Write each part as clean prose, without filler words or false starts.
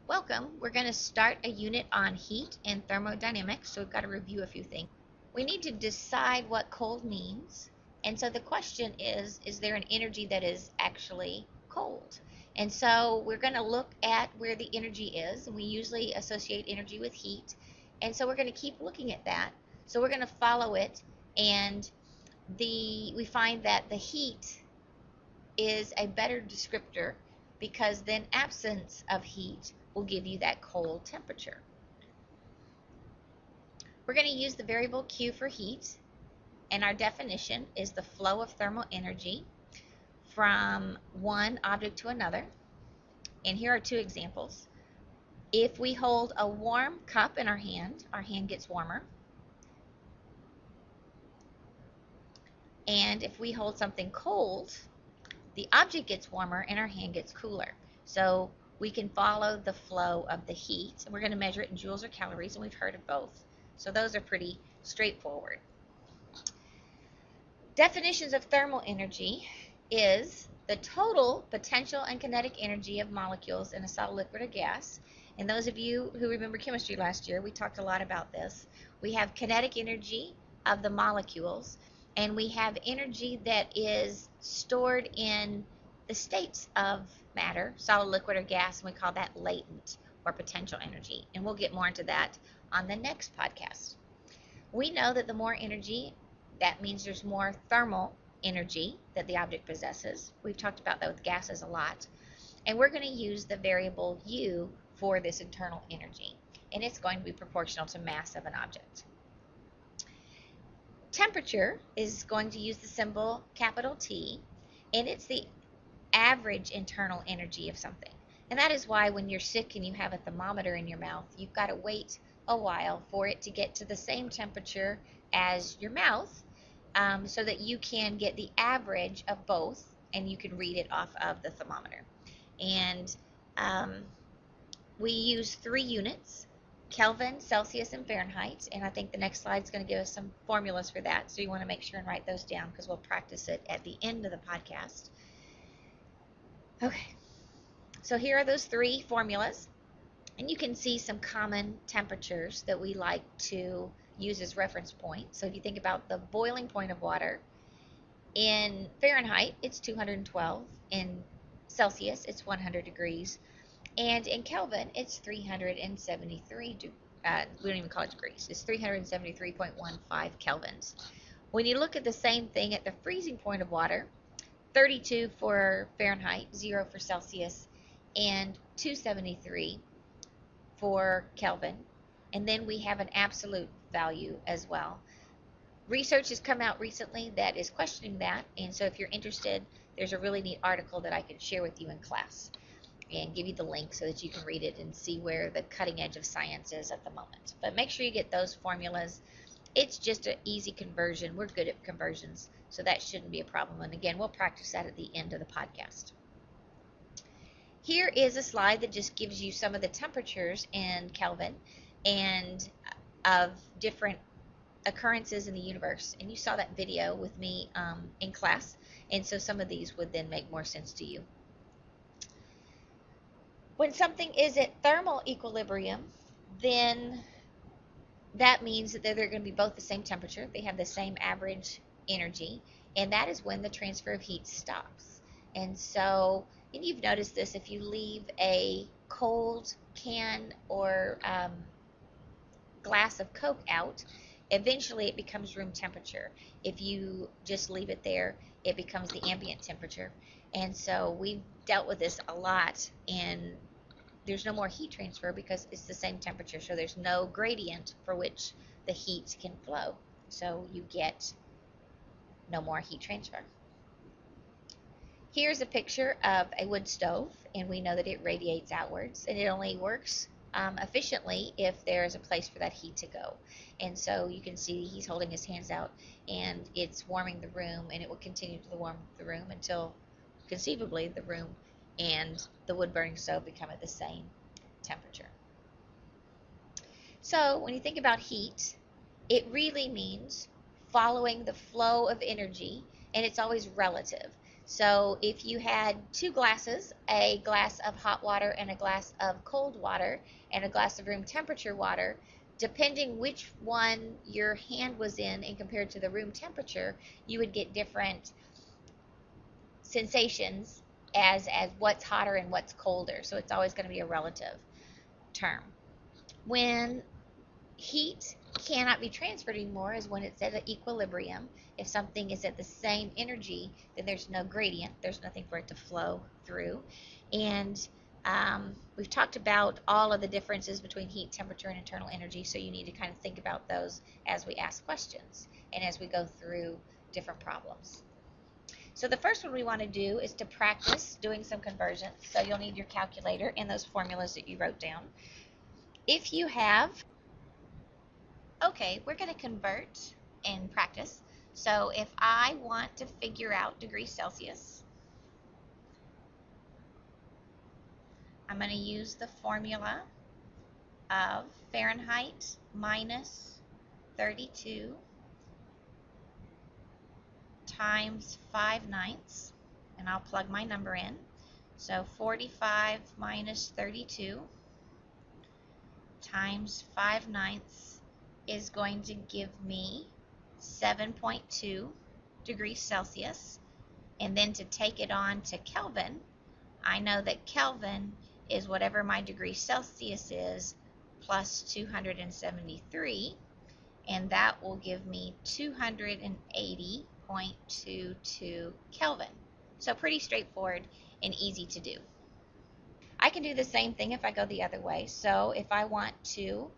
Welcome. We're going to start a unit on heat and thermodynamics, so we've got to review a few things. We need to decide what cold means, and so the question is there an energy that is actually cold? And so we're going to look at where the energy is, and we usually associate energy with heat, and so we're going to keep looking at that. So we're going to follow it, and we find that the heat is a better descriptor because then absence of heat will give you that cold temperature. We're going to use the variable Q for heat, and our definition is the flow of thermal energy from one object to another. And here are two examples. If we hold a warm cup in our hand gets warmer. And if we hold something cold, the object gets warmer and our hand gets cooler. So we can follow the flow of the heat. And we're going to measure it in joules or calories, and we've heard of both. So those are pretty straightforward. Definitions of thermal energy is the total potential and kinetic energy of molecules in a solid, liquid, or gas. And those of you who remember chemistry last year, we talked a lot about this. We have kinetic energy of the molecules, and we have energy that is stored in the states of matter, solid, liquid, or gas, and we call that latent or potential energy. And we'll get more into that on the next podcast. We know that the more energy, that means there's more thermal energy that the object possesses. We've talked about that with gases a lot. And we're going to use the variable U for this internal energy. And it's going to be proportional to mass of an object. Temperature is going to use the symbol capital T, and it's the average internal energy of something. And that is why when you're sick and you have a thermometer in your mouth, you've got to wait a while for it to get to the same temperature as your mouth, so that you can get the average of both and you can read it off of the thermometer. And we use 3 units: Kelvin, Celsius, and Fahrenheit. And I think the next slide is going to give us some formulas for that, so you want to make sure and write those down because we'll practice it at the end of the podcast. Okay, so here are those 3 formulas, and you can see some common temperatures that we like to use as reference points. So if you think about the boiling point of water, in Fahrenheit it's 212, in Celsius it's 100 degrees, and in Kelvin it's 373. We don't even call it degrees. It's 373.15 kelvins. When you look at the same thing at the freezing point of water, 32 for Fahrenheit, 0 for Celsius, and 273 for Kelvin. And then we have an absolute value as well. Research has come out recently that is questioning that, and so if you're interested, there's a really neat article that I can share with you in class and give you the link so that you can read it and see where the cutting edge of science is at the moment. But make sure you get those formulas. It's just an easy conversion. We're good at conversions, so that shouldn't be a problem. And again, we'll practice that at the end of the podcast. Here is a slide that just gives you some of the temperatures in Kelvin and of different occurrences in the universe. And you saw that video with me in class, and so some of these would then make more sense to you. When something is at thermal equilibrium, then that means that they're going to be both the same temperature. They have the same average energy, and that is when the transfer of heat stops. And so, and you've noticed this, if you leave a cold can or glass of Coke out, eventually it becomes room temperature. If you just leave it there, it becomes the ambient temperature. And so we've dealt with this a lot, and there's no more heat transfer because it's the same temperature, so there's no gradient for which the heat can flow. So you get no more heat transfer. Here's a picture of a wood stove, and we know that it radiates outwards, and it only works efficiently if there's a place for that heat to go. And so you can see he's holding his hands out, and it's warming the room, and it will continue to warm the room until conceivably the room and the wood burning stove become at the same temperature. So when you think about heat, it really means following the flow of energy, and it's always relative. So if you had two glasses, a glass of hot water and a glass of cold water, and a glass of room temperature water, depending which one your hand was in and compared to the room temperature, you would get different sensations as what's hotter and what's colder. So it's always going to be a relative term. When heat cannot be transferred anymore is when it's at an equilibrium. If something is at the same energy, then there's no gradient. There's nothing for it to flow through. And we've talked about all of the differences between heat, temperature, and internal energy, so you need to kind of think about those as we ask questions and as we go through different problems. So the first one we want to do is to practice doing some conversions. So you'll need your calculator and those formulas that you wrote down. If you have, okay, we're going to convert and practice. So if I want to figure out degrees Celsius, I'm going to use the formula of Fahrenheit minus 32 times 5/9, and I'll plug my number in. So 45 minus 32 times 5/9 is going to give me 7.2 degrees Celsius. And then to take it on to Kelvin, I know that Kelvin is whatever my degree Celsius is plus 273, and that will give me 280.22 Kelvin. So pretty straightforward and easy to do. I can do the same thing if I go the other way. So if I want to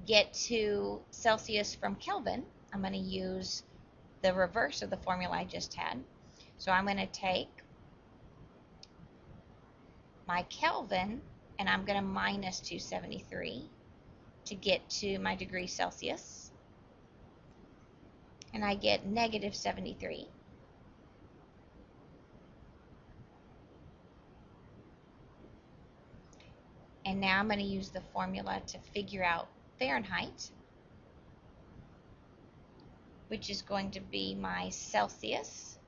get to Celsius from Kelvin, I'm going to use the reverse of the formula I just had. So I'm going to take my Kelvin and I'm going to minus 273 to get to my degrees Celsius. And I get negative 73. And now I'm going to use the formula to figure out Fahrenheit, which is going to be my Celsius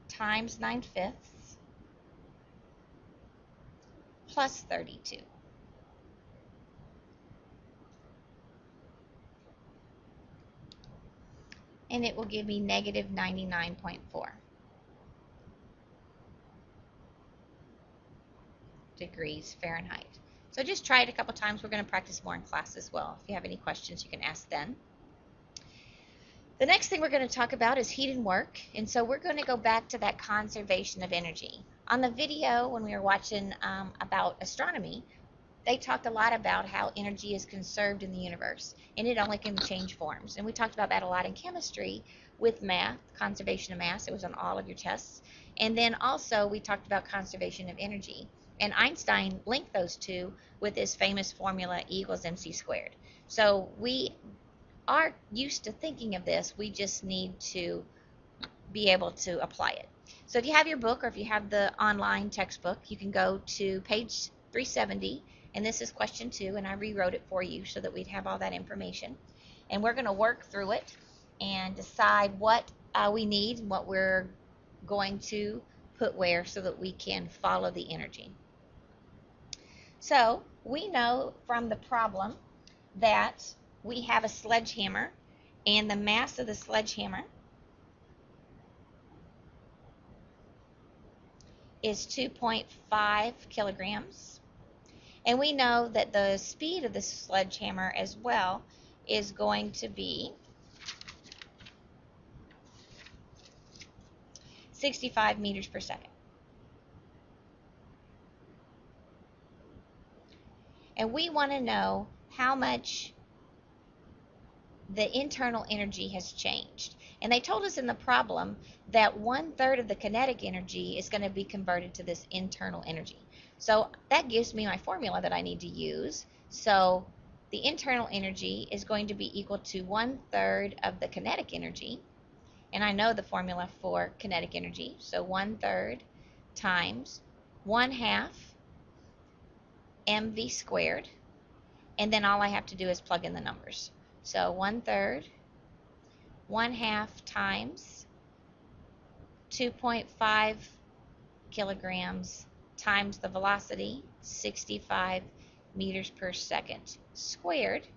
times 9/5 plus 32. And it will give me negative 99.4 degrees Fahrenheit. So just try it a couple times. We're going to practice more in class as well. If you have any questions, you can ask then. The next thing we're going to talk about is heat and work. And so we're going to go back to that conservation of energy. On the video, when we were watching about astronomy, they talked a lot about how energy is conserved in the universe, and it only can change forms. And we talked about that a lot in chemistry with math, conservation of mass. It was on all of your tests. And then also we talked about conservation of energy. And Einstein linked those two with his famous formula E equals mc squared. So we are used to thinking of this. We just need to be able to apply it. So if you have your book or if you have the online textbook, you can go to page 370, and this is question 2, and I rewrote it for you so that we'd have all that information. And we're going to work through it and decide what we need and what we're going to put where so that we can follow the energy. So we know from the problem that we have a sledgehammer, and the mass of the sledgehammer is 2.5 kilograms. And we know that the speed of the sledgehammer as well is going to be 65 meters per second. And we want to know how much the internal energy has changed. And they told us in the problem that 1/3 of the kinetic energy is going to be converted to this internal energy. So that gives me my formula that I need to use. So the internal energy is going to be equal to 1/3 of the kinetic energy. And I know the formula for kinetic energy. So 1/3 times 1/2 mv squared. And then all I have to do is plug in the numbers. So 1/3, 1/2 times 2.5 kilograms times the velocity, 65 meters per second squared,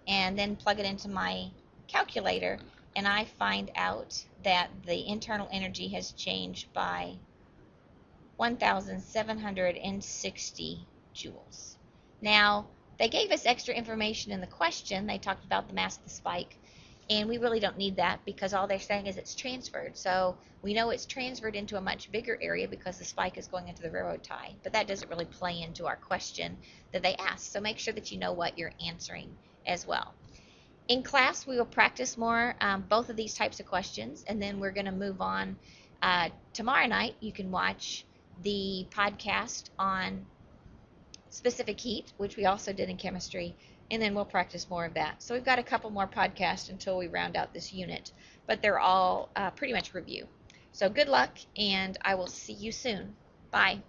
and then plug it into my calculator, and I find out that the internal energy has changed by 1,760 joules. Now, they gave us extra information in the question. They talked about the mass of the spike, and we really don't need that because all they're saying is it's transferred. So we know it's transferred into a much bigger area because the spike is going into the railroad tie, but that doesn't really play into our question that they asked. So make sure that you know what you're answering as well. In class, we will practice more both of these types of questions, and then we're going to move on. Tomorrow night, you can watch the podcast on specific heat, which we also did in chemistry, and then we'll practice more of that. So we've got a couple more podcasts until we round out this unit, but they're all pretty much review. So good luck, and I will see you soon. Bye.